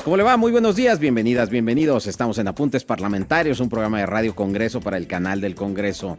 ¿Cómo le va? Muy buenos días, bienvenidas, bienvenidos. Estamos en Apuntes Parlamentarios, un programa de Radio Congreso para el canal del Congreso.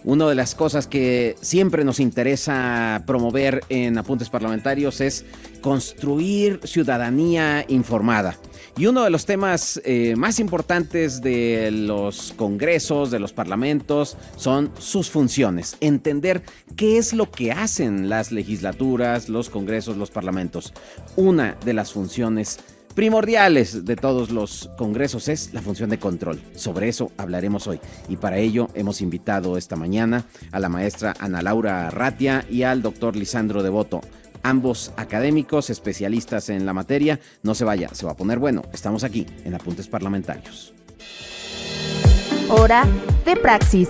Una de las cosas que siempre nos interesa promover en Apuntes Parlamentarios es construir ciudadanía informada. Y uno de los temas más importantes de los congresos, de los parlamentos, son sus funciones. Entender qué es lo que hacen las legislaturas, los congresos, los parlamentos. Una de las funciones primordiales de todos los congresos es la función de control. Sobre eso hablaremos hoy. Y para ello hemos invitado esta mañana a la maestra Ana Laura Arratia y al doctor Lisandro Devoto. Ambos académicos, especialistas en la materia. No se vaya, se va a poner bueno. Estamos aquí en Apuntes Parlamentarios. Hora de praxis.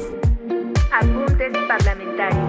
Apuntes Parlamentarios.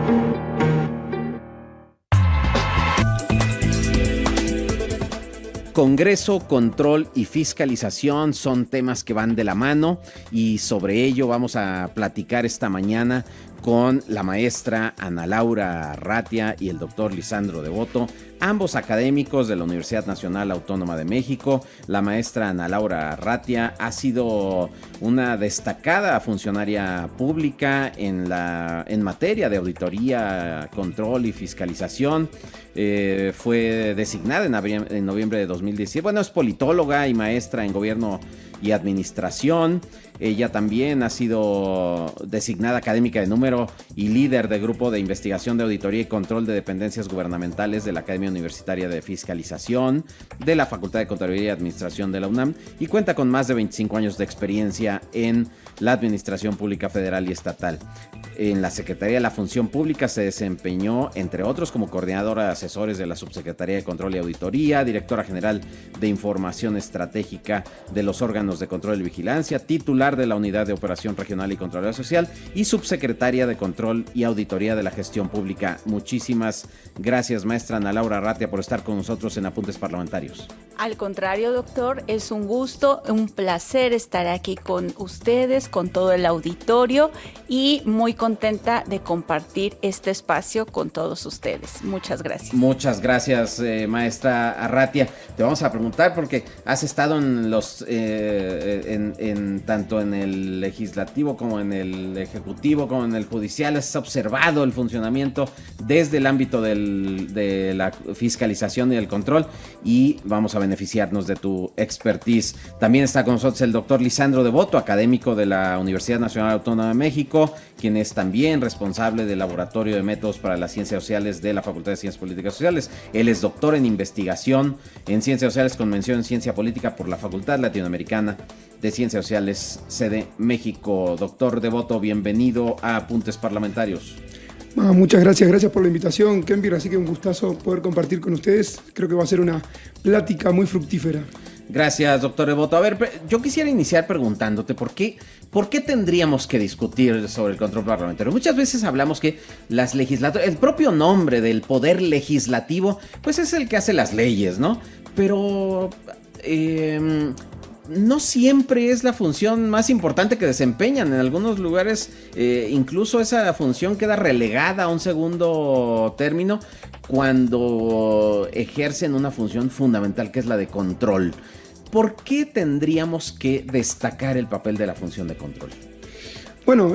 Congreso, control y fiscalización son temas que van de la mano y sobre ello vamos a platicar esta mañana con la maestra Ana Laura Arratia y el doctor Lisandro Devoto, ambos académicos de la Universidad Nacional Autónoma de México. La maestra Ana Laura Arratia ha sido una destacada funcionaria pública en materia de auditoría, control y fiscalización. Fue designada en noviembre de 2017. Bueno, es politóloga y maestra en gobierno y administración. Ella también ha sido designada académica de número y líder de grupo de investigación de auditoría y control de dependencias gubernamentales de la Academia Universitaria de Fiscalización de la Facultad de Contaduría y Administración de la UNAM y cuenta con más de 25 años de experiencia en la administración pública federal y estatal. En la Secretaría de la Función Pública se desempeñó, entre otros, como coordinadora de asesores de la Subsecretaría de Control y Auditoría, directora general de Información Estratégica de los órganos de control y vigilancia, titular de la Unidad de Operación Regional y Contraloría Social y subsecretaria de Control y Auditoría de la Gestión Pública. Muchísimas gracias, maestra Ana Laura Arratia, por estar con nosotros en Apuntes Parlamentarios. Al contrario, doctor, es un gusto, un placer estar aquí con ustedes, con todo el auditorio y muy contenta de compartir este espacio con todos ustedes. Muchas gracias. Muchas gracias, maestra Arratia. Te vamos a preguntar porque has estado en los tanto en el legislativo como en el ejecutivo como en el judicial. Has observado el funcionamiento desde el ámbito de la fiscalización y el control y vamos a beneficiarnos de tu expertise. También está con nosotros el doctor Lisandro Devoto, académico de la Universidad Nacional Autónoma de México, quien es también responsable del Laboratorio de Métodos para las Ciencias Sociales de la Facultad de Ciencias Políticas y Sociales. Él es doctor en investigación en Ciencias Sociales con mención en Ciencia Política por la Facultad Latinoamericana de Ciencias Sociales, sede México. Doctor Devoto, bienvenido a Apuntes Parlamentarios. Muchas gracias por la invitación, Kempir, así que un gustazo poder compartir con ustedes. Creo que va a ser una plática muy fructífera. Gracias, doctor Devoto. A ver, yo quisiera iniciar preguntándote ¿por qué tendríamos que discutir sobre el control parlamentario? Muchas veces hablamos que las legislaturas, el propio nombre del poder legislativo, pues es el que hace las leyes, ¿no? Pero no siempre es la función más importante que desempeñan. En algunos lugares incluso esa función queda relegada a un segundo término cuando ejercen una función fundamental que es la de control. ¿Por qué tendríamos que destacar el papel de la función de control? Bueno,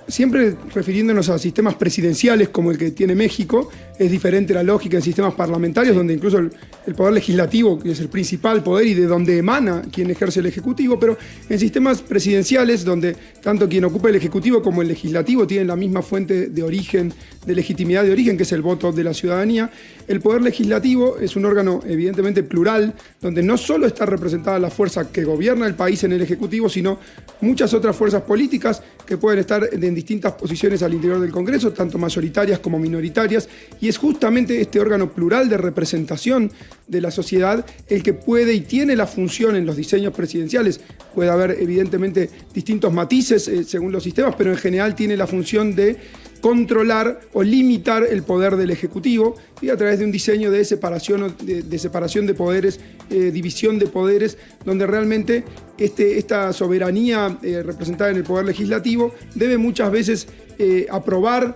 siempre refiriéndonos a sistemas presidenciales como el que tiene México, es diferente la lógica en sistemas parlamentarios, sí, donde incluso el poder legislativo, que es el principal poder y de donde emana quien ejerce el ejecutivo, pero en sistemas presidenciales, donde tanto quien ocupa el ejecutivo como el legislativo tienen la misma fuente de origen, de legitimidad de origen, que es el voto de la ciudadanía, el poder legislativo es un órgano evidentemente plural, donde no solo está representada la fuerza que gobierna el país en el ejecutivo, sino muchas otras fuerzas políticas que pueden estar en distintas posiciones al interior del Congreso, tanto mayoritarias como minoritarias, y es justamente este órgano plural de representación de la sociedad el que puede y tiene la función en los diseños presidenciales. Puede haber evidentemente distintos matices según los sistemas, pero en general tiene la función de controlar o limitar el poder del Ejecutivo y a través de un diseño de separación de poderes, división de poderes, donde realmente esta soberanía representada en el Poder Legislativo debe muchas veces aprobar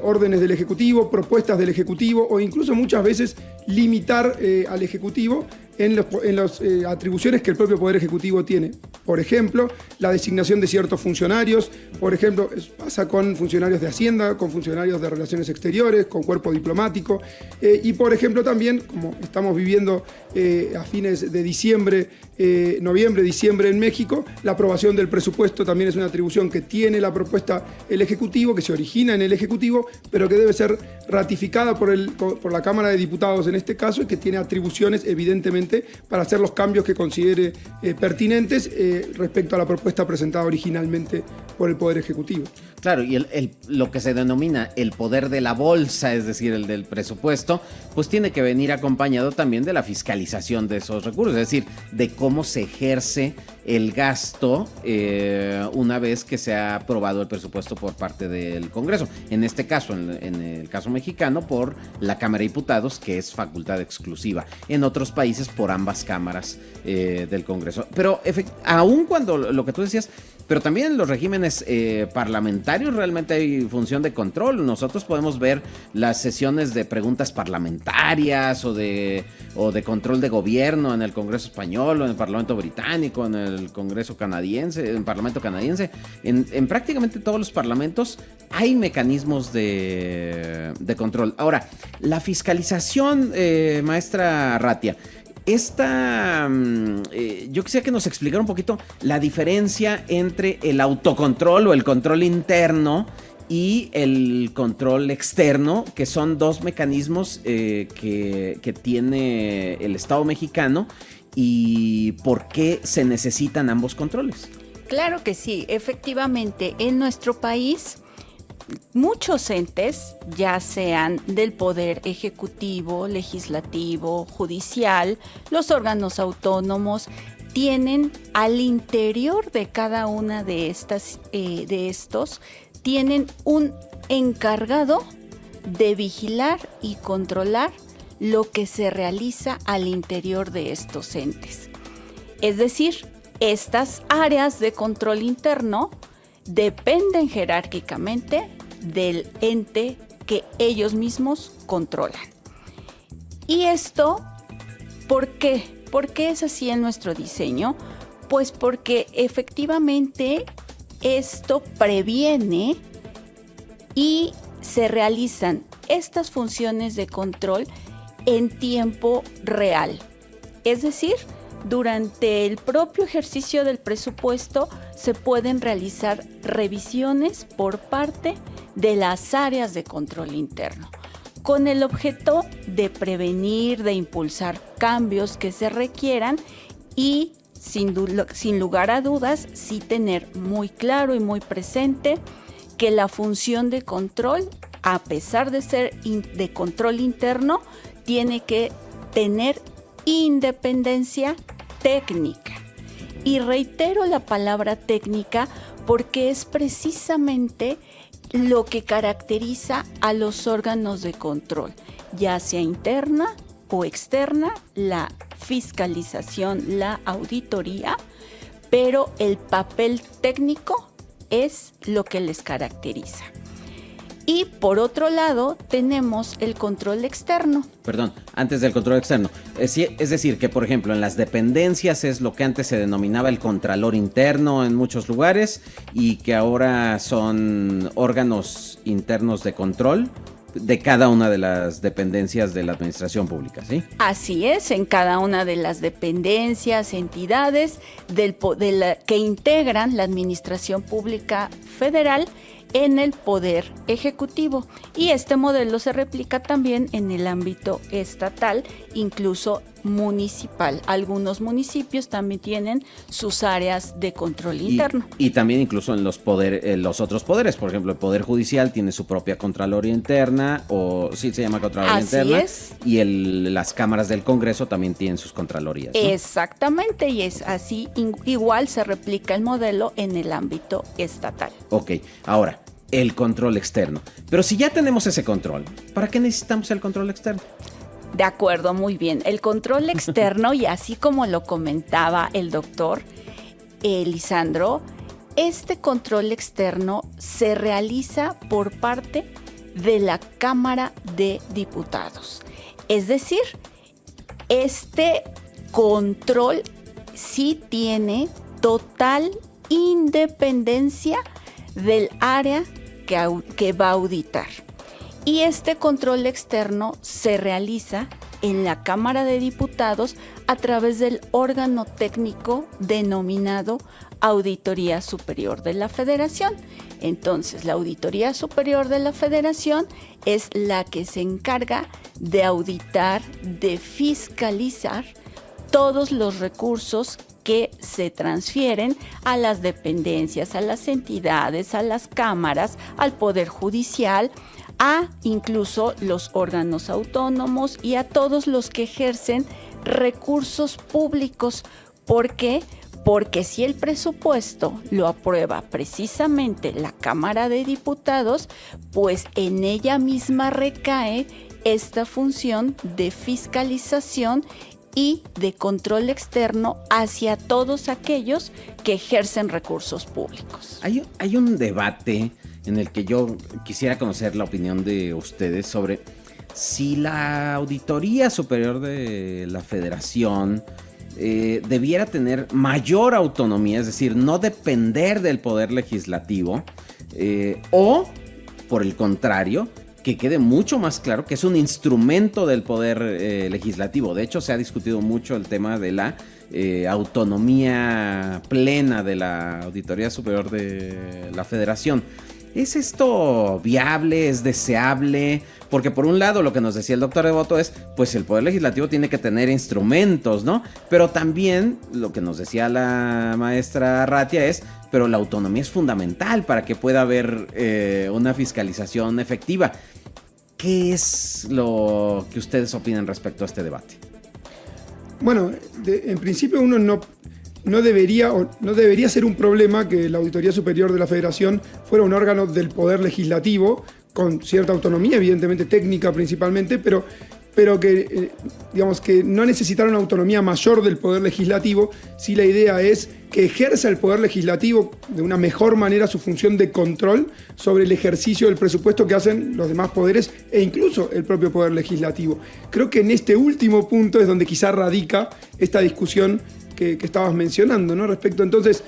órdenes del Ejecutivo, propuestas del Ejecutivo o incluso muchas veces limitar al Ejecutivo en las atribuciones que el propio Poder Ejecutivo tiene. Por ejemplo, la designación de ciertos funcionarios, por ejemplo, pasa con funcionarios de Hacienda, con funcionarios de Relaciones Exteriores, con cuerpo diplomático, y por ejemplo también, como estamos viviendo a fines de diciembre, noviembre, diciembre en México, la aprobación del presupuesto también es una atribución que tiene la propuesta el Ejecutivo, que se origina en el Ejecutivo, pero que debe ser ratificada por la Cámara de Diputados en este caso, y que tiene atribuciones evidentemente para hacer los cambios que considere pertinentes respecto a la propuesta presentada originalmente por el Poder Ejecutivo. Claro, y lo que se denomina el poder de la bolsa, es decir, el del presupuesto, pues tiene que venir acompañado también de la fiscalización de esos recursos, es decir, de cómo se ejerce el gasto una vez que se ha aprobado el presupuesto por parte del Congreso. En este caso, en el caso mexicano, por la Cámara de Diputados, que es facultad exclusiva. En otros países, por ambas cámaras del Congreso. Pero aun cuando lo que tú decías, pero también en los regímenes parlamentarios realmente hay función de control. Nosotros podemos ver las sesiones de preguntas parlamentarias o de control de gobierno en el Congreso español o en el Parlamento británico, en el Congreso canadiense, en el Parlamento canadiense. En prácticamente todos los parlamentos hay mecanismos de control. Ahora, la fiscalización, maestra Ratia, yo quisiera que nos explicara un poquito la diferencia entre el autocontrol o el control interno y el control externo, que son dos mecanismos que tiene el Estado mexicano, y por qué se necesitan ambos controles. Claro que sí, efectivamente, en nuestro país muchos entes, ya sean del poder ejecutivo, legislativo, judicial, los órganos autónomos, tienen al interior de cada una de estos, tienen un encargado de vigilar y controlar lo que se realiza al interior de estos entes. Es decir, estas áreas de control interno dependen jerárquicamente del ente que ellos mismos controlan. ¿Y esto por qué? ¿Por qué es así en nuestro diseño? Pues porque efectivamente esto previene y se realizan estas funciones de control en tiempo real. Es decir, durante el propio ejercicio del presupuesto se pueden realizar revisiones por parte de las áreas de control interno, con el objeto de prevenir, de impulsar cambios que se requieran y, sin lugar a dudas, sí tener muy claro y muy presente que la función de control, a pesar de ser de control interno, tiene que tener independencia técnica. Y reitero la palabra técnica porque es precisamente lo que caracteriza a los órganos de control, ya sea interna o externa, la fiscalización, la auditoría, pero el papel técnico es lo que les caracteriza. Y por otro lado, tenemos el control externo. Perdón, antes del control externo. Es decir, que por ejemplo en las dependencias es lo que antes se denominaba el contralor interno en muchos lugares y que ahora son órganos internos de control de cada una de las dependencias de la administración pública, ¿sí? Así es, en cada una de las dependencias, entidades que integran la administración pública federal en el poder ejecutivo. Y este modelo se replica también en el ámbito estatal, incluso municipal. Algunos municipios también tienen sus áreas de control interno. Y también incluso en los otros poderes, por ejemplo, el Poder Judicial tiene su propia Contraloría Interna, o sí se llama Contraloría Interna. Es. Y las cámaras del Congreso también tienen sus Contralorías, ¿no? Exactamente, y es así, igual se replica el modelo en el ámbito estatal. Ok, ahora, el control externo. Pero si ya tenemos ese control, ¿para qué necesitamos el control externo? De acuerdo, muy bien. El control externo, y así como lo comentaba el doctor Lisandro, este control externo se realiza por parte de la Cámara de Diputados. Es decir, este control sí tiene total independencia del área que va a auditar. Y este control externo se realiza en la Cámara de Diputados a través del órgano técnico denominado Auditoría Superior de la Federación. Entonces, la Auditoría Superior de la Federación es la que se encarga de auditar, de fiscalizar todos los recursos que se transfieren a las dependencias, a las entidades, a las cámaras, al Poder Judicial, a incluso los órganos autónomos y a todos los que ejercen recursos públicos. ¿Por qué? Porque si el presupuesto lo aprueba precisamente la Cámara de Diputados, pues en ella misma recae esta función de fiscalización y de control externo hacia todos aquellos que ejercen recursos públicos. Hay un debate en el que yo quisiera conocer la opinión de ustedes sobre si la Auditoría Superior de la Federación debiera tener mayor autonomía, es decir, no depender del Poder Legislativo, o, por el contrario, que quede mucho más claro que es un instrumento del Poder Legislativo. De hecho, se ha discutido mucho el tema de la autonomía plena de la Auditoría Superior de la Federación. ¿Es esto viable? ¿Es deseable? Porque por un lado lo que nos decía el doctor Devoto es, pues el Poder Legislativo tiene que tener instrumentos, ¿no? Pero también lo que nos decía la maestra Ratia es, pero la autonomía es fundamental para que pueda haber una fiscalización efectiva. ¿Qué es lo que ustedes opinan respecto a este debate? Bueno, en principio uno no debería ser un problema que la Auditoría Superior de la Federación fuera un órgano del Poder Legislativo, con cierta autonomía, evidentemente técnica principalmente, pero que, digamos, que no necesitara una autonomía mayor del Poder Legislativo, si la idea es que ejerza el Poder Legislativo de una mejor manera su función de control sobre el ejercicio del presupuesto que hacen los demás poderes e incluso el propio Poder Legislativo. Creo que en este último punto es donde quizá radica esta discusión que estabas mencionando, ¿no? Respecto, entonces,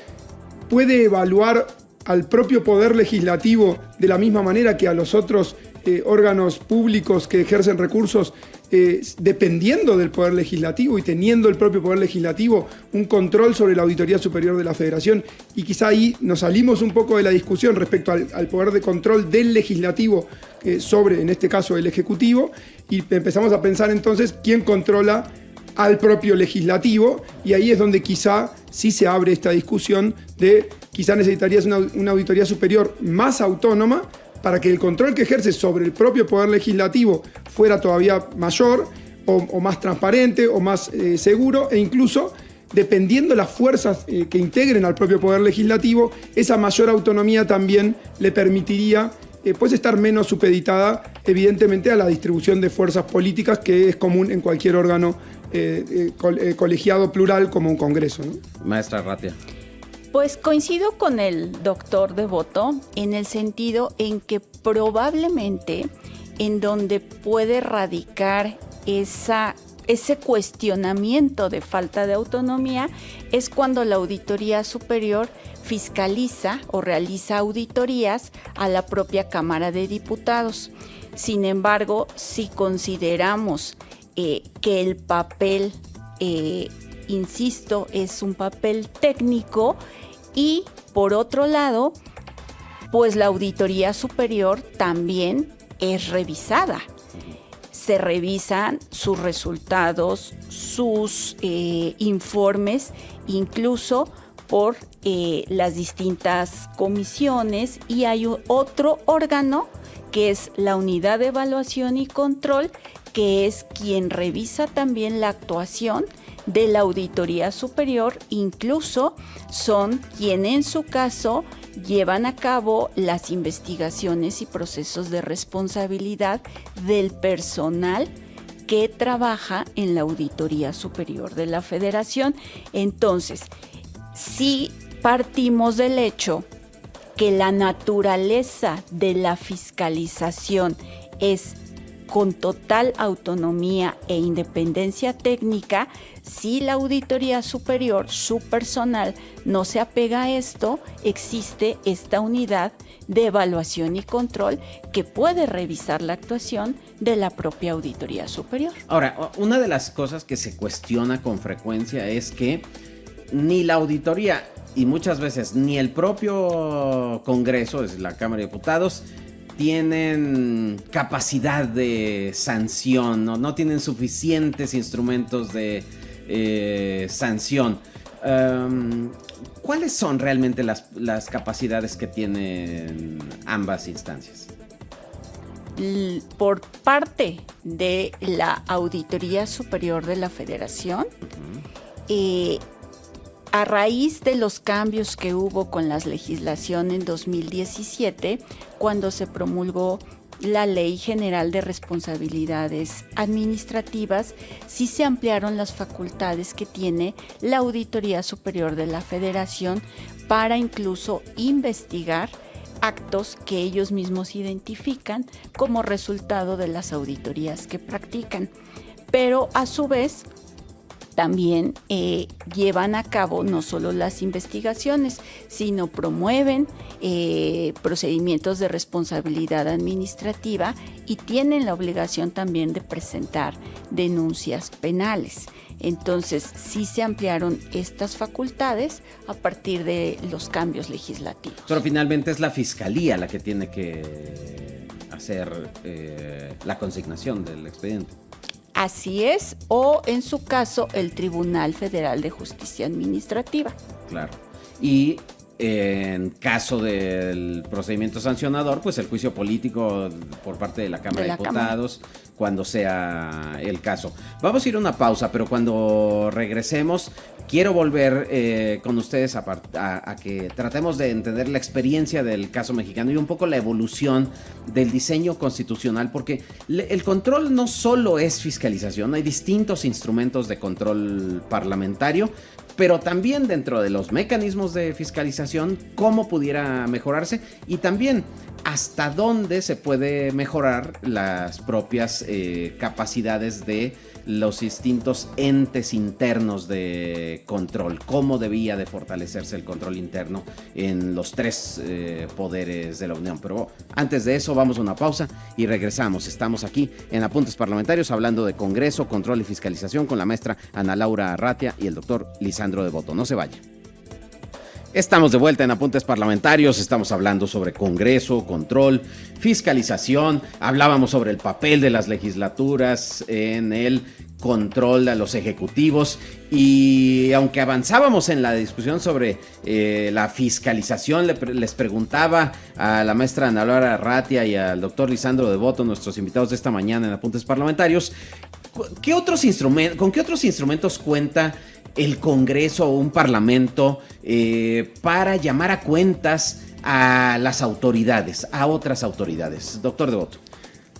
¿puede evaluar al propio Poder Legislativo de la misma manera que a los otros órganos públicos que ejercen recursos, dependiendo del Poder Legislativo y teniendo el propio Poder Legislativo un control sobre la Auditoría Superior de la Federación? Y quizá ahí nos salimos un poco de la discusión respecto al poder de control del Legislativo sobre, en este caso, el Ejecutivo, y empezamos a pensar entonces quién controla al propio Legislativo, y ahí es donde quizá sí se abre esta discusión de quizá necesitarías una auditoría superior más autónoma para que el control que ejerce sobre el propio Poder Legislativo fuera todavía mayor o más transparente o más seguro, e incluso dependiendo las fuerzas que integren al propio Poder Legislativo, esa mayor autonomía también le permitiría pues estar menos supeditada evidentemente a la distribución de fuerzas políticas que es común en cualquier órgano colegiado plural como un Congreso, ¿no? Maestra Ratia. Pues coincido con el doctor Devoto en el sentido en que probablemente en donde puede radicar ese cuestionamiento de falta de autonomía es cuando la Auditoría Superior fiscaliza o realiza auditorías a la propia Cámara de Diputados. Sin embargo, si consideramos que el papel, insisto, es un papel técnico, y por otro lado, pues la Auditoría Superior también es revisada. Se revisan sus resultados, sus informes, incluso por las distintas comisiones, y hay otro órgano que es la Unidad de Evaluación y Control, que es quien revisa también la actuación de la Auditoría Superior, incluso son quien en su caso llevan a cabo las investigaciones y procesos de responsabilidad del personal que trabaja en la Auditoría Superior de la Federación. Entonces, si partimos del hecho que la naturaleza de la fiscalización es con total autonomía e independencia técnica. Si la Auditoría Superior, su personal, no se apega a esto, existe esta unidad de evaluación y control que puede revisar la actuación de la propia Auditoría Superior. Ahora, una de las cosas que se cuestiona con frecuencia es que ni la auditoría y muchas veces ni el propio Congreso, es la Cámara de Diputados, tienen capacidad de sanción, no tienen suficientes instrumentos de sanción. ¿Cuáles son realmente las capacidades que tienen ambas instancias? Por parte de la Auditoría Superior de la Federación, a raíz de los cambios que hubo con la legislación en 2017, cuando se promulgó la Ley General de Responsabilidades Administrativas, sí se ampliaron las facultades que tiene la Auditoría Superior de la Federación para incluso investigar actos que ellos mismos identifican como resultado de las auditorías que practican. Pero a su vez, también llevan a cabo no solo las investigaciones, sino promueven procedimientos de responsabilidad administrativa y tienen la obligación también de presentar denuncias penales. Entonces, sí se ampliaron estas facultades a partir de los cambios legislativos. Pero finalmente es la Fiscalía la que tiene que hacer la consignación del expediente. Así es, o en su caso, el Tribunal Federal de Justicia Administrativa. Claro. Y en caso del procedimiento sancionador, pues el juicio político por parte de la Cámara de Diputados, cuando sea el caso. Vamos a ir a una pausa, pero cuando regresemos, quiero volver con ustedes a que tratemos de entender la experiencia del caso mexicano y un poco la evolución del diseño constitucional, porque el control no solo es fiscalización, hay distintos instrumentos de control parlamentario, pero también dentro de los mecanismos de fiscalización, cómo pudiera mejorarse y también hasta dónde se puede mejorar las propias capacidades de los distintos entes internos de control, cómo debía de fortalecerse el control interno en los tres poderes de la Unión. Pero antes de eso vamos a una pausa y regresamos. Estamos aquí en Apuntes Parlamentarios hablando de Congreso, control y fiscalización con la maestra Ana Laura Arratia y el doctor Lisandro Devoto. No se vaya. Estamos de vuelta en Apuntes Parlamentarios, estamos hablando sobre Congreso, control, fiscalización, hablábamos sobre el papel de las legislaturas en el control a los ejecutivos y aunque avanzábamos en la discusión sobre la fiscalización, les preguntaba a la maestra Ana Laura Arratia y al doctor Lisandro Devoto, nuestros invitados de esta mañana en Apuntes Parlamentarios, ¿con qué otros instrumentos cuenta el Congreso o un parlamento para llamar a cuentas a las autoridades, a otras autoridades? Doctor Devoto.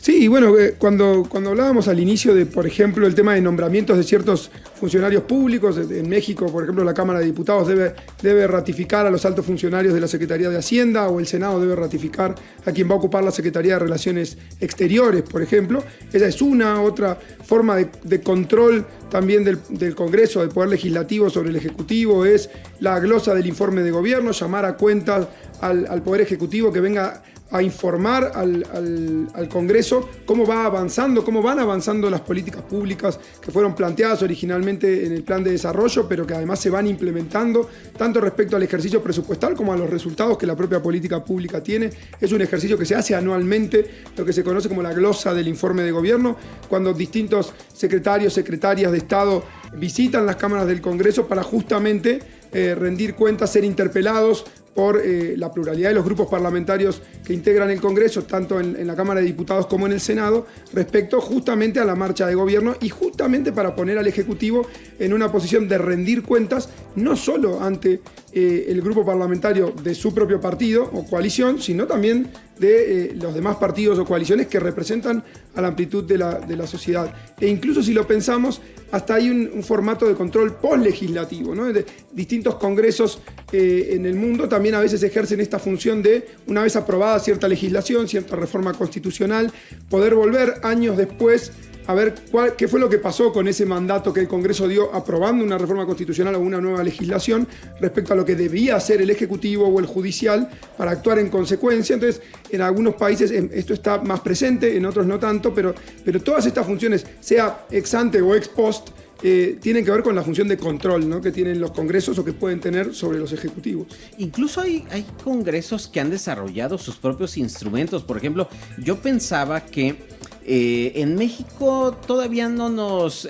Sí, bueno, cuando hablábamos al inicio de, por ejemplo, el tema de nombramientos de ciertos funcionarios públicos, en México, por ejemplo, la Cámara de Diputados debe ratificar a los altos funcionarios de la Secretaría de Hacienda, o el Senado debe ratificar a quien va a ocupar la Secretaría de Relaciones Exteriores, por ejemplo. Esa es otra forma de control también del Congreso, del Poder Legislativo sobre el Ejecutivo, es la glosa del informe de gobierno, llamar a cuentas al Poder Ejecutivo que venga a informar al Congreso cómo van avanzando las políticas públicas que fueron planteadas originalmente en el plan de desarrollo, pero que además se van implementando tanto respecto al ejercicio presupuestal como a los resultados que la propia política pública tiene. Es un ejercicio que se hace anualmente, lo que se conoce como la glosa del informe de gobierno, cuando distintos secretarios, secretarias de Estado visitan las cámaras del Congreso para justamente rendir cuentas, ser interpelados por la pluralidad de los grupos parlamentarios que integran el Congreso, tanto en la Cámara de Diputados como en el Senado, respecto justamente a la marcha de gobierno y justamente para poner al Ejecutivo en una posición de rendir cuentas, no solo ante el grupo parlamentario de su propio partido o coalición, sino también de los demás partidos o coaliciones que representan a la amplitud de la sociedad. E incluso si lo pensamos, hasta hay un formato de control postlegislativo, ¿no? De distintos congresos en el mundo también a veces ejercen esta función de, una vez aprobada cierta legislación, cierta reforma constitucional, poder volver años después a ver qué fue lo que pasó con ese mandato que el Congreso dio aprobando una reforma constitucional o una nueva legislación respecto a lo que debía hacer el Ejecutivo o el Judicial para actuar en consecuencia. Entonces, en algunos países esto está más presente, en otros no tanto, pero todas estas funciones, sea ex ante o ex post, tienen que ver con la función de control, ¿no?, que tienen los congresos o que pueden tener sobre los ejecutivos. Incluso hay congresos que han desarrollado sus propios instrumentos. Por ejemplo, yo pensaba que en México todavía no nos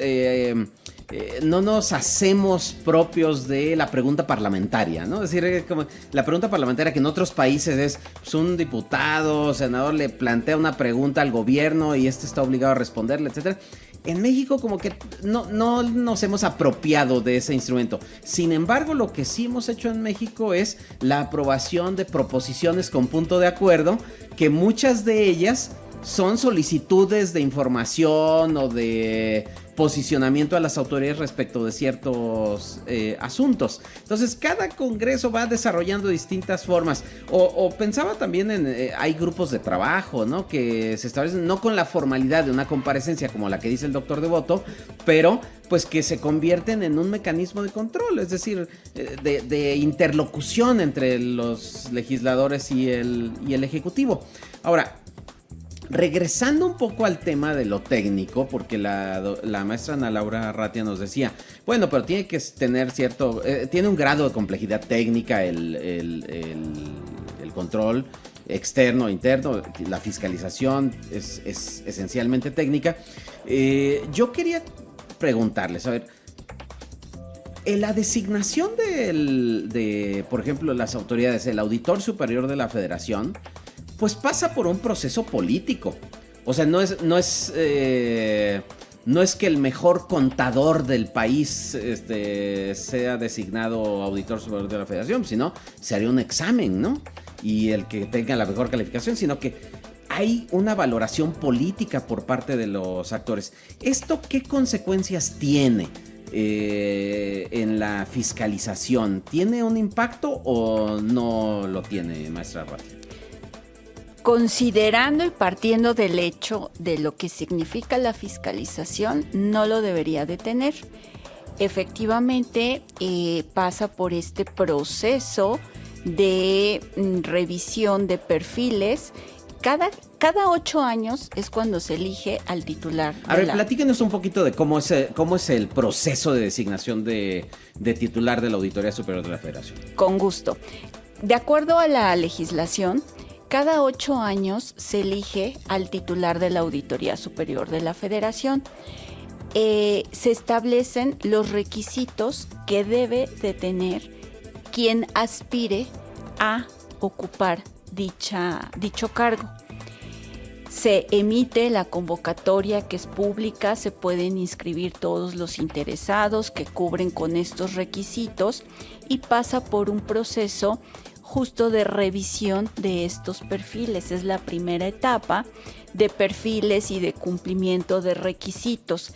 hacemos propios de la pregunta parlamentaria, ¿no? Es decir, como la pregunta parlamentaria que en otros países es, pues, un diputado o senador le plantea una pregunta al gobierno y este está obligado a responderle, etcétera. En México como que no nos hemos apropiado de ese instrumento. Sin embargo, lo que sí hemos hecho en México es la aprobación de proposiciones con punto de acuerdo, que muchas de ellas son solicitudes de información o de posicionamiento a las autoridades respecto de ciertos asuntos. Entonces, cada congreso va desarrollando distintas formas. O pensaba también en, hay grupos de trabajo, ¿no?, que se establecen no con la formalidad de una comparecencia como la que dice el doctor Devoto, pero pues que se convierten en un mecanismo de control, es decir, de interlocución entre los legisladores y el Ejecutivo. Ahora, regresando un poco al tema de lo técnico, porque la maestra Ana Laura Arratia nos decía, bueno, pero tiene que tener tiene un grado de complejidad técnica el control externo e interno, la fiscalización es esencialmente técnica. Yo quería preguntarles, a ver, en la designación de, por ejemplo, las autoridades, el Auditor Superior de la Federación, pues pasa por un proceso político. O sea, no es que el mejor contador del país sea designado auditor superior de la Federación, sino se haría un examen, ¿no? Y el que tenga la mejor calificación, sino que hay una valoración política por parte de los actores. ¿Esto qué consecuencias tiene en la fiscalización? ¿Tiene un impacto o no lo tiene, maestra Arratia? Considerando y partiendo del hecho de lo que significa la fiscalización, no lo debería de tener. Efectivamente, pasa por este proceso de revisión de perfiles. Cada 8 años es cuando se elige al titular. A ver, platíquenos un poquito de cómo es el proceso de designación de titular de la Auditoría Superior de la Federación. Con gusto. De acuerdo a la legislación, cada 8 años se elige al titular de la Auditoría Superior de la Federación. Se establecen los requisitos que debe de tener quien aspire a ocupar dicho cargo. Se emite la convocatoria, que es pública, se pueden inscribir todos los interesados que cubren con estos requisitos y pasa por un proceso justo de revisión de estos perfiles. Es la primera etapa de perfiles y de cumplimiento de requisitos.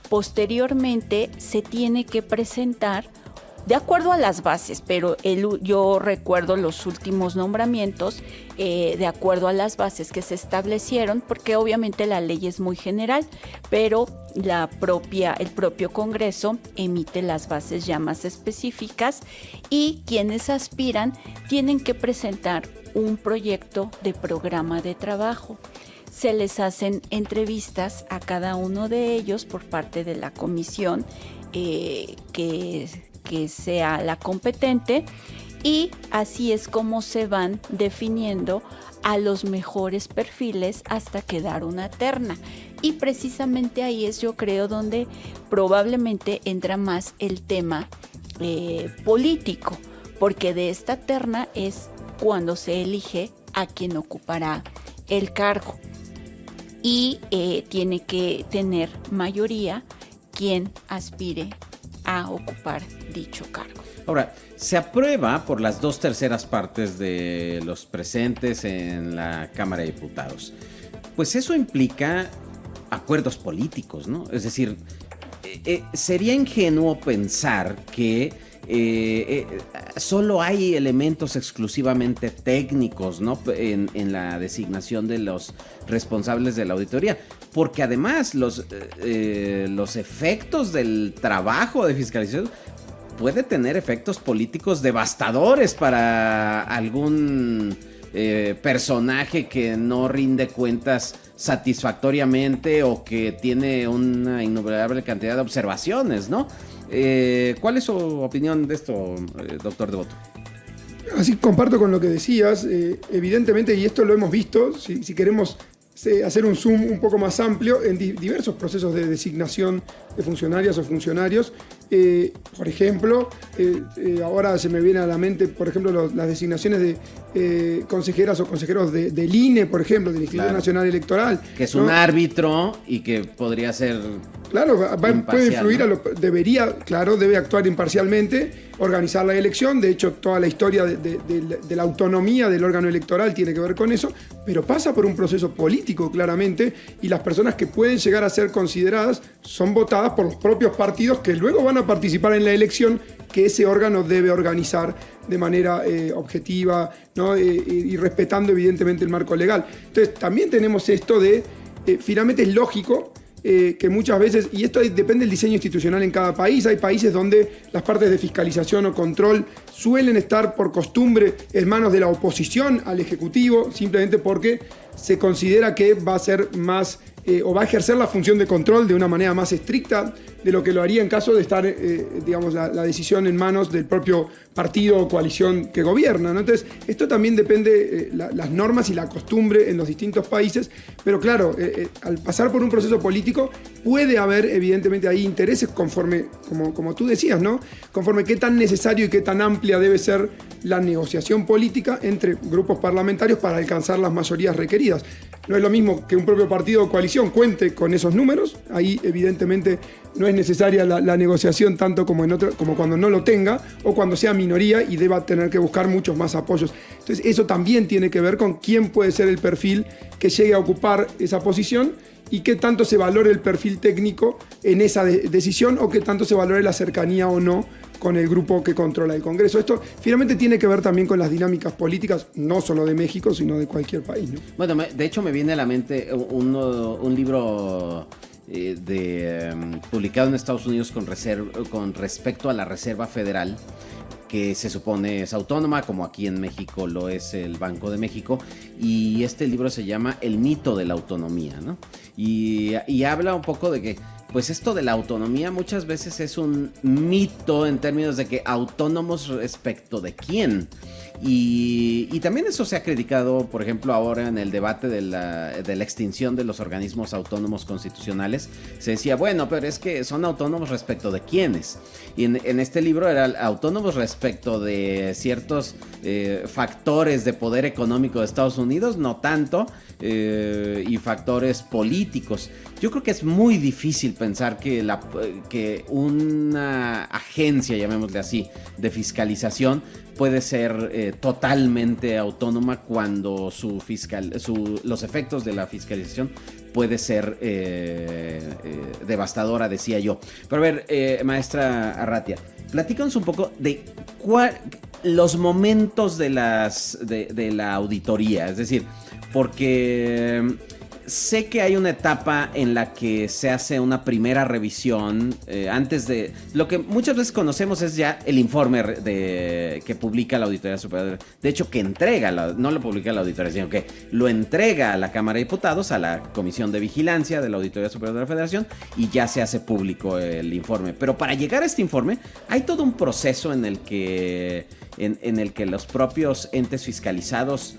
Posteriormente se tiene que presentar de acuerdo a las bases, pero yo recuerdo los últimos nombramientos de acuerdo a las bases que se establecieron, porque obviamente la ley es muy general, pero el propio Congreso emite las bases ya más específicas y quienes aspiran tienen que presentar un proyecto de programa de trabajo. Se les hacen entrevistas a cada uno de ellos por parte de la comisión que sea la competente, y así es como se van definiendo a los mejores perfiles hasta quedar una terna. Y precisamente ahí es, yo creo, donde probablemente entra más el tema político, porque de esta terna es cuando se elige a quien ocupará el cargo y tiene que tener mayoría quien aspire a ocupar dicho cargo. Ahora, se aprueba por las 2/3 partes de los presentes en la Cámara de Diputados. Pues eso implica acuerdos políticos, ¿no? Es decir, sería ingenuo pensar que solo hay elementos exclusivamente técnicos, ¿no? en la designación de los responsables de la auditoría, porque además los efectos del trabajo de fiscalización puede tener efectos políticos devastadores para algún personaje que no rinde cuentas satisfactoriamente o que tiene una innumerable cantidad de observaciones, ¿no? ¿Cuál es su opinión de esto, doctor Devoto? Así comparto con lo que decías, evidentemente, y esto lo hemos visto, si queremos hacer un zoom un poco más amplio en diversos procesos de designación de funcionarias o funcionarios. Por ejemplo, ahora se me viene a la mente, por ejemplo, las designaciones de consejeras o consejeros del INE, por ejemplo, del Instituto Nacional Electoral. Que es un árbitro y que podría ser... Claro, puede influir, ¿no? Debe actuar imparcialmente, organizar la elección. De hecho, toda la historia de la autonomía del órgano electoral tiene que ver con eso, pero pasa por un proceso político, claramente, y las personas que pueden llegar a ser consideradas son votadas por los propios partidos que luego van a participar en la elección que ese órgano debe organizar de manera objetiva, ¿no? Y respetando evidentemente el marco legal. Entonces, también tenemos esto de, finalmente es lógico, que muchas veces, y esto depende del diseño institucional en cada país, hay países donde las partes de fiscalización o control suelen estar por costumbre en manos de la oposición al Ejecutivo, simplemente porque se considera que va a ser más, o va a ejercer la función de control de una manera más estricta de lo que lo haría en caso de estar, digamos, la decisión en manos del propio partido o coalición que gobierna, ¿no? Entonces, esto también depende las normas y la costumbre en los distintos países, pero claro, al pasar por un proceso político puede haber evidentemente ahí intereses conforme, como tú decías, ¿no? Conforme qué tan necesario y qué tan amplia debe ser la negociación política entre grupos parlamentarios para alcanzar las mayorías requeridas. No es lo mismo que un propio partido o coalición cuente con esos números, ahí evidentemente no es necesaria la negociación tanto como cuando no lo tenga o cuando sea minoría y deba tener que buscar muchos más apoyos. Entonces eso también tiene que ver con quién puede ser el perfil que llegue a ocupar esa posición y qué tanto se valore el perfil técnico en esa decisión o qué tanto se valore la cercanía o no con el grupo que controla el Congreso. Esto finalmente tiene que ver también con las dinámicas políticas, no solo de México, sino de cualquier país, ¿no? Bueno, de hecho me viene a la mente un libro publicado en Estados Unidos con respecto a la Reserva Federal, que se supone es autónoma, como aquí en México lo es el Banco de México, y este libro se llama El mito de la autonomía, ¿no? Y habla un poco de que pues esto de la autonomía muchas veces es un mito en términos de que autónomos respecto de quién. Y también eso se ha criticado, por ejemplo, ahora en el debate de la extinción de los organismos autónomos constitucionales. Se decía, bueno, pero es que son autónomos respecto de quiénes. Y en este libro eran autónomos respecto de ciertos factores de poder económico de Estados Unidos, no tanto, y factores políticos. Yo creo que es muy difícil pensar que una agencia, llamémosle así, de fiscalización puede ser totalmente autónoma cuando los efectos de la fiscalización puede ser devastadora, decía yo. Pero a ver, maestra Arratia, platícanos un poco de los momentos de la auditoría, es decir, porque sé que hay una etapa en la que se hace una primera revisión antes de... Lo que muchas veces conocemos es ya el informe que publica la Auditoría Superior. De hecho, que entrega, no lo publica la Auditoría, sino que lo entrega a la Cámara de Diputados, a la Comisión de Vigilancia de la Auditoría Superior de la Federación, y ya se hace público el informe. Pero para llegar a este informe hay todo un proceso en el que los propios entes fiscalizados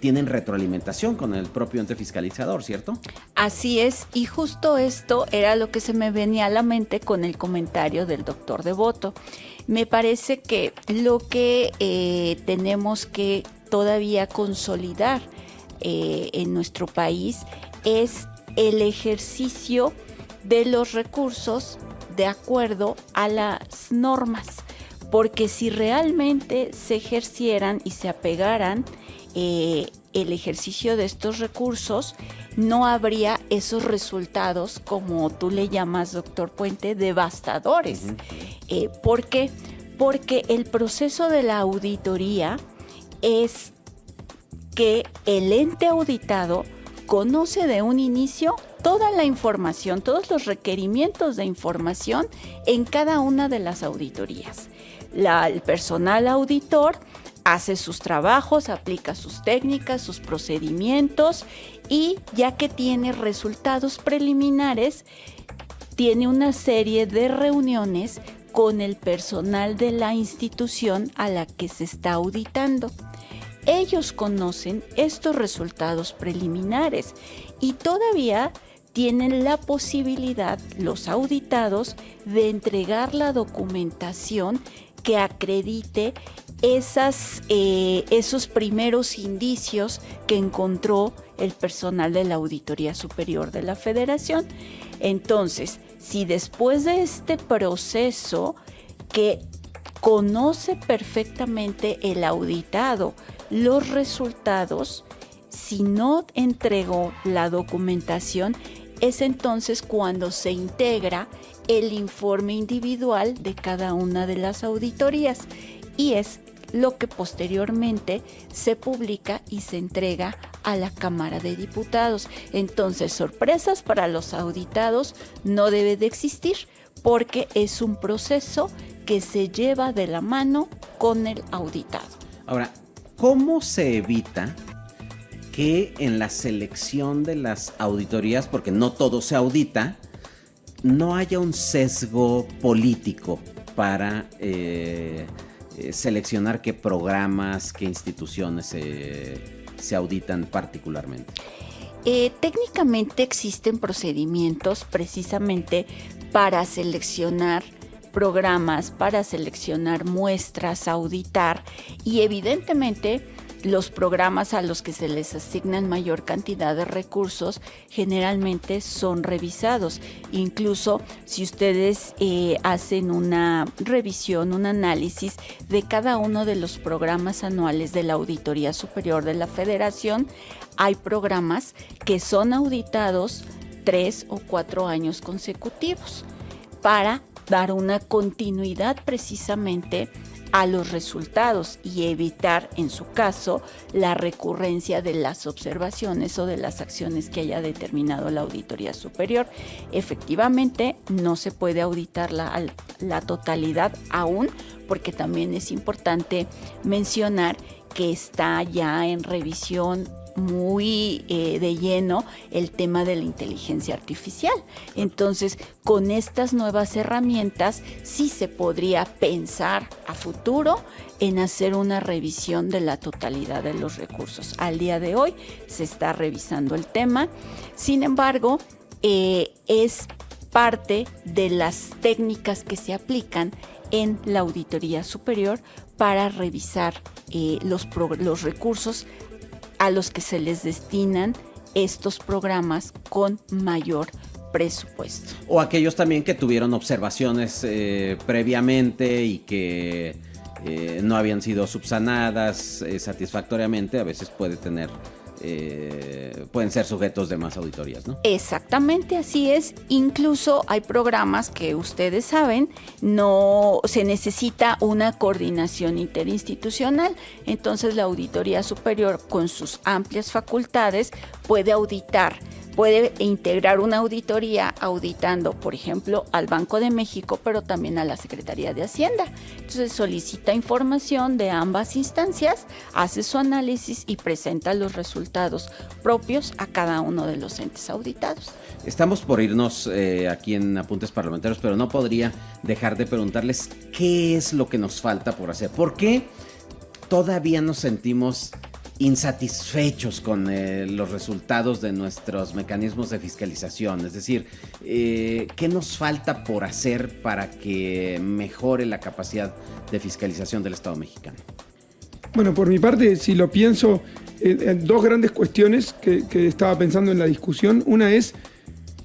tienen retroalimentación con el propio ente fiscalizador, ¿cierto? Así es, y justo esto era lo que se me venía a la mente con el comentario del doctor Devoto. Me parece que lo que tenemos que todavía consolidar en nuestro país es el ejercicio de los recursos de acuerdo a las normas, porque si realmente se ejercieran y se apegaran el ejercicio de estos recursos, no habría esos resultados, como tú le llamas, doctor Puente, devastadores. ¿Por qué? Porque el proceso de la auditoría es que el ente auditado conoce de un inicio toda la información, todos los requerimientos de información en cada una de las auditorías. El personal auditor hace sus trabajos, aplica sus técnicas, sus procedimientos y ya que tiene resultados preliminares, tiene una serie de reuniones con el personal de la institución a la que se está auditando. Ellos conocen estos resultados preliminares y todavía tienen la posibilidad, los auditados, de entregar la documentación que acredite esos primeros indicios que encontró el personal de la Auditoría Superior de la Federación. Entonces, si después de este proceso que conoce perfectamente el auditado los resultados, si no entregó la documentación, es entonces cuando se integra el informe individual de cada una de las auditorías y es lo que posteriormente se publica y se entrega a la Cámara de Diputados. Entonces, sorpresas para los auditados no debe de existir porque es un proceso que se lleva de la mano con el auditado. Ahora, ¿cómo se evita que en la selección de las auditorías, porque no todo se audita, no haya un sesgo político para seleccionar qué programas, qué instituciones se auditan particularmente? Técnicamente existen procedimientos precisamente para seleccionar programas, para seleccionar muestras, auditar y evidentemente los programas a los que se les asignan mayor cantidad de recursos generalmente son revisados. Incluso si ustedes hacen una revisión, un análisis de cada uno de los programas anuales de la Auditoría Superior de la Federación, hay programas que son auditados 3 o 4 años consecutivos para dar una continuidad precisamente a los resultados y evitar, en su caso, la recurrencia de las observaciones o de las acciones que haya determinado la Auditoría Superior. Efectivamente, no se puede auditar la totalidad aún, porque también es importante mencionar que está ya en revisión muy de lleno el tema de la inteligencia artificial. Entonces, con estas nuevas herramientas sí se podría pensar a futuro en hacer una revisión de la totalidad de los recursos. Al día de hoy se está revisando el tema. Sin embargo, es parte de las técnicas que se aplican en la Auditoría Superior para revisar los recursos a los que se les destinan estos programas con mayor presupuesto. O aquellos también que tuvieron observaciones previamente y que no habían sido subsanadas satisfactoriamente, a veces pueden ser sujetos de más auditorías, ¿no? Exactamente, así es. Incluso hay programas que ustedes saben, no se necesita una coordinación interinstitucional. Entonces la Auditoría Superior, con sus amplias facultades, puede auditar, puede integrar una auditoría auditando, por ejemplo, al Banco de México, pero también a la Secretaría de Hacienda. Entonces solicita información de ambas instancias, hace su análisis y presenta los resultados propios a cada uno de los entes auditados. Estamos por irnos aquí en Apuntes Parlamentarios, pero no podría dejar de preguntarles qué es lo que nos falta por hacer. ¿Por qué todavía nos sentimos insatisfechos con los resultados de nuestros mecanismos de fiscalización? Es decir, ¿qué nos falta por hacer para que mejore la capacidad de fiscalización del Estado mexicano? Bueno, por mi parte, si lo pienso, dos grandes cuestiones que estaba pensando en la discusión. Una es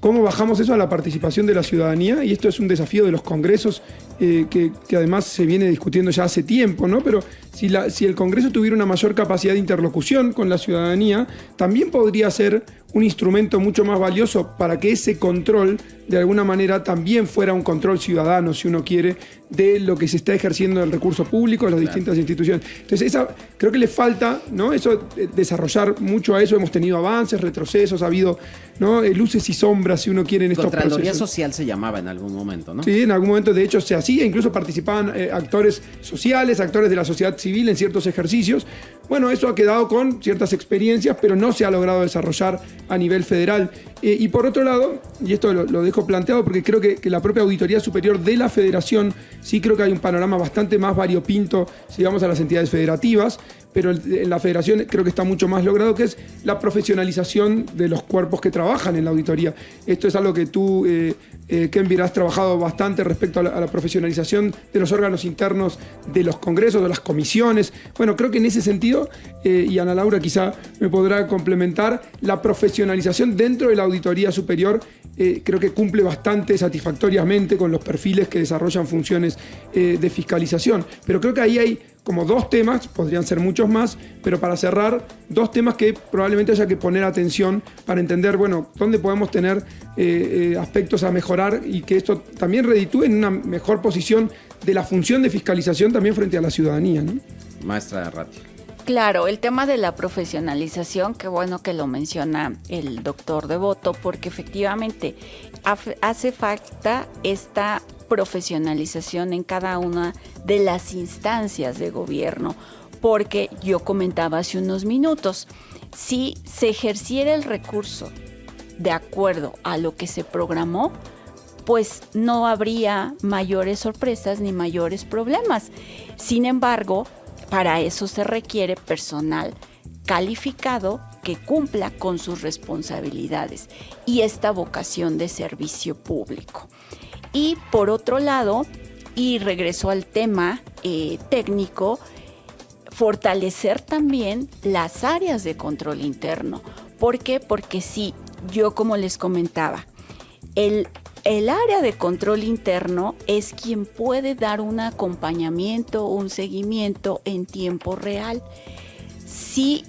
cómo bajamos eso a la participación de la ciudadanía, y esto es un desafío de los congresos que además se viene discutiendo ya hace tiempo, ¿no? Pero si el Congreso tuviera una mayor capacidad de interlocución con la ciudadanía, también podría ser un instrumento mucho más valioso para que ese control, de alguna manera, también fuera un control ciudadano, si uno quiere, de lo que se está ejerciendo del recurso público en las distintas instituciones. Entonces, creo que le falta, ¿no? Desarrollar mucho a eso. Hemos tenido avances, retrocesos, ha habido, ¿no? Luces y sombras, si uno quiere, en estos procesos. Contraloría social se llamaba en algún momento, ¿no? Sí, en algún momento, de hecho, se hacía. Incluso participaban actores sociales, actores de la sociedad civil en ciertos ejercicios. Bueno, eso ha quedado con ciertas experiencias, pero no se ha logrado desarrollar a nivel federal. Y por otro lado, y esto lo dejo planteado porque creo que la propia Auditoría Superior de la Federación, sí creo que hay un panorama bastante más variopinto si vamos a las entidades federativas, pero en la Federación creo que está mucho más logrado, que es la profesionalización de los cuerpos que trabajan en la auditoría. Esto es algo que tú, Kenvir, has trabajado bastante respecto a la profesionalización de los órganos internos de los congresos, de las comisiones. Bueno, creo que en ese sentido, y Ana Laura quizá me podrá complementar, la profesionalización dentro de la Auditoría Superior creo que cumple bastante satisfactoriamente con los perfiles que desarrollan funciones de fiscalización. Pero creo que ahí hay como dos temas, podrían ser muchos más, pero para cerrar, dos temas que probablemente haya que poner atención para entender, bueno, dónde podemos tener aspectos a mejorar y que esto también reditúe en una mejor posición de la función de fiscalización también frente a la ciudadanía, ¿no? Maestra Ratia. Claro, el tema de la profesionalización, qué bueno que lo menciona el doctor Devoto, porque efectivamente hace falta esta profesionalización en cada una de las instancias de gobierno, porque yo comentaba hace unos minutos, si se ejerciera el recurso de acuerdo a lo que se programó, pues no habría mayores sorpresas ni mayores problemas. Sin embargo, para eso se requiere personal calificado que cumpla con sus responsabilidades y esta vocación de servicio público. Y por otro lado, y regreso al tema técnico, fortalecer también las áreas de control interno. ¿Por qué? Porque sí, yo como les comentaba, el área de control interno es quien puede dar un acompañamiento, un seguimiento en tiempo real. Si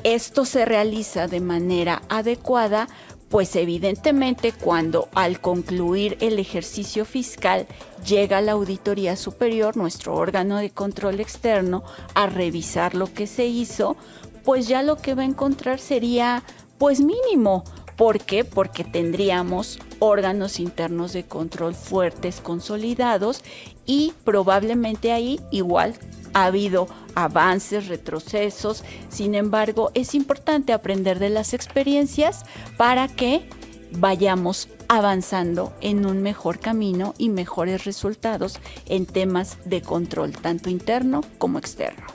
esto se realiza de manera adecuada, pues evidentemente cuando al concluir el ejercicio fiscal llega la Auditoría Superior, nuestro órgano de control externo, a revisar lo que se hizo, pues ya lo que va a encontrar sería pues mínimo. ¿Por qué? Porque tendríamos órganos internos de control fuertes, consolidados, y probablemente ahí igual ha habido avances, retrocesos. Sin embargo, es importante aprender de las experiencias para que vayamos avanzando en un mejor camino y mejores resultados en temas de control, tanto interno como externo.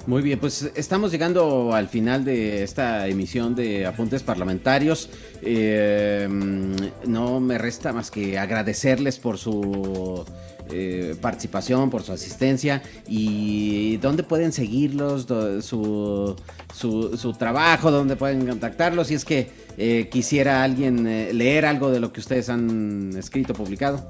Muy bien, pues estamos llegando al final de esta emisión de Apuntes Parlamentarios. No me resta más que agradecerles por su participación, por su asistencia, y dónde pueden seguirlos, su trabajo, dónde pueden contactarlos, si es que quisiera alguien leer algo de lo que ustedes han escrito, publicado.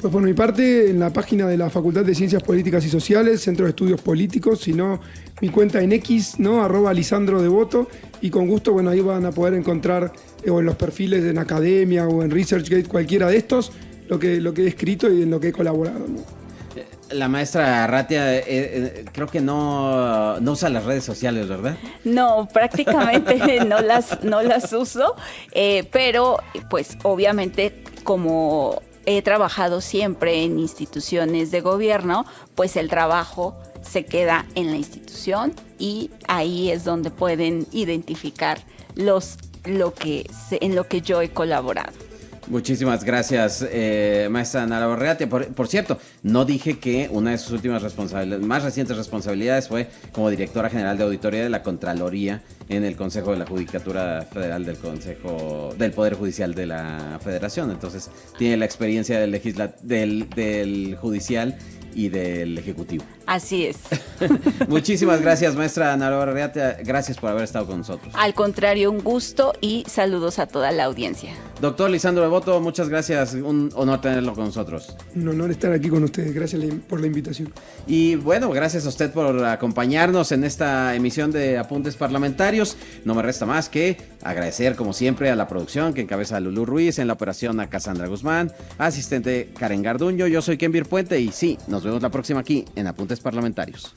Pues por mi parte, en la página de la Facultad de Ciencias Políticas y Sociales, Centro de Estudios Políticos, si no, mi cuenta en X, ¿no? @LisandroDevoto, y con gusto, bueno, ahí van a poder encontrar o en los perfiles en Academia o en ResearchGate, cualquiera de estos, lo que he escrito y en lo que he colaborado, ¿no? La maestra Ratia creo que no usa las redes sociales, ¿verdad? No, prácticamente no las uso, pero pues obviamente como he trabajado siempre en instituciones de gobierno, pues el trabajo se queda en la institución y ahí es donde pueden identificar en lo que yo he colaborado. Muchísimas gracias, maestra Ana Laura Ratia. Por cierto, no dije que una de sus últimas más recientes responsabilidades fue como directora general de auditoría de la Contraloría en el Consejo de la Judicatura Federal del Poder Judicial de la Federación. Entonces, tiene la experiencia del judicial y del Ejecutivo. Así es. Muchísimas gracias, maestra Ana Laura Ratia. Gracias por haber estado con nosotros. Al contrario, un gusto y saludos a toda la audiencia. Doctor Lisandro Devoto, muchas gracias. Un honor tenerlo con nosotros. Un honor estar aquí con ustedes. Gracias por la invitación. Y bueno, gracias a usted por acompañarnos en esta emisión de Apuntes Parlamentarios. No me resta más que agradecer, como siempre, a la producción que encabeza Lulú Ruiz, en la operación a Cassandra Guzmán, asistente Karen Garduño. Yo soy Kenvir Puente y sí, nos vemos la próxima aquí en Apuntes Parlamentarios.